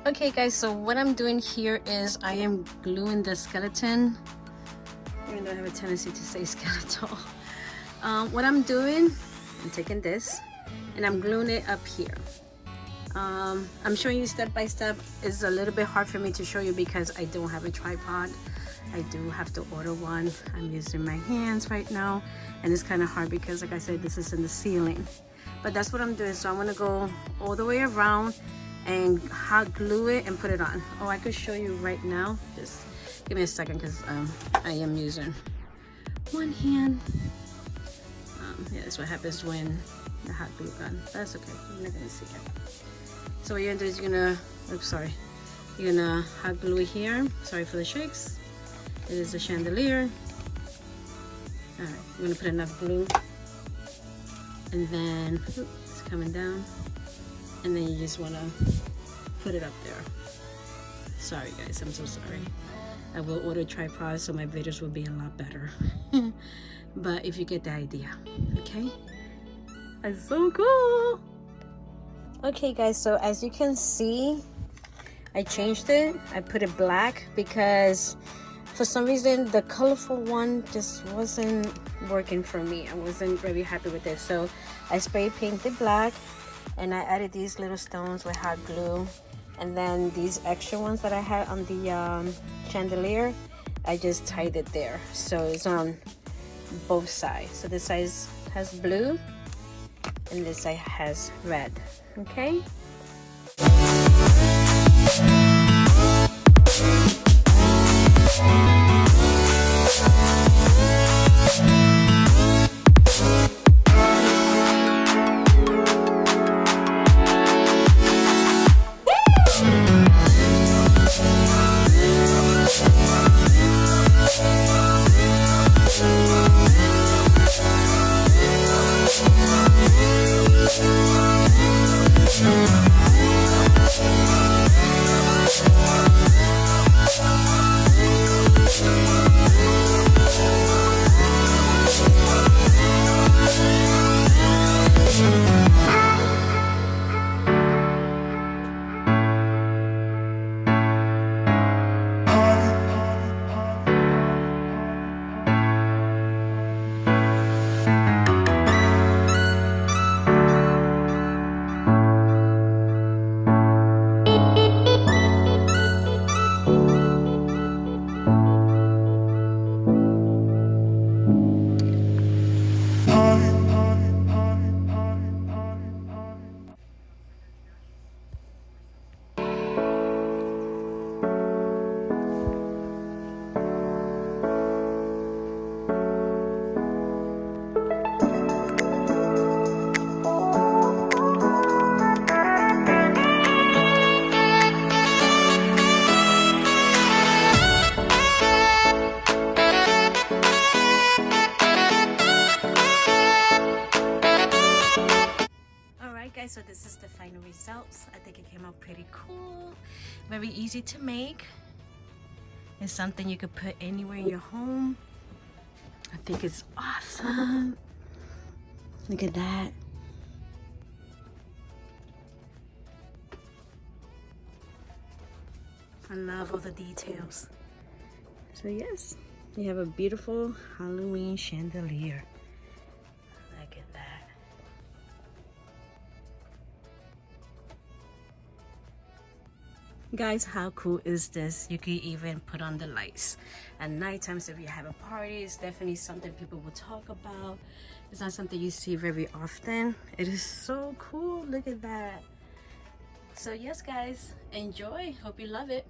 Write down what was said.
Okay guys, so what I'm doing here is I am gluing the skeleton, even though I have a tendency to say skeletal. What I'm doing, I'm taking this and I'm gluing it up here. I'm showing you step by step. It's a little bit hard for me to show you because I don't have a tripod. I do have to order one. I'm using my hands right now and it's kind of hard because, like I said, this is in the ceiling. But that's what I'm doing. So I'm gonna go all the way around and hot glue it and put it on. Oh, I could show you right now. Just give me a second because I am using one hand. Yeah, that's what happens when the hot glue gun. That's okay. You're not gonna see it. So what you're gonna do is you're gonna, oops, sorry. You're gonna hot glue it here. Sorry for the shakes. It is a chandelier. All right, I'm gonna put enough glue, and then it's coming down, and then you just wanna put it up there. Sorry guys, I'm so sorry. I will order tripods so my videos will be a lot better. But if you get the idea, okay? That's so cool. Okay guys, so as you can see, I changed it. I put it black because for some reason the colorful one just wasn't working for me. I wasn't very happy with it. So I spray painted black and I added these little stones with hot glue. And then these extra ones that I had on the chandelier, I just tied it there. So it's on both sides. So this side has blue and this side has red, okay? Guys, so this is the final results. I think it came out pretty cool, very easy to make. It's something you could put anywhere in your home. I think it's awesome. Look at that. I love all the details. So yes, you have a beautiful Halloween chandelier. Look at that. Guys, how cool is this? You can even put on the lights at night times if you have a party. It's definitely something people will talk about. It's not something you see very often. It is so cool. Look at that. So yes guys, enjoy. Hope you love it.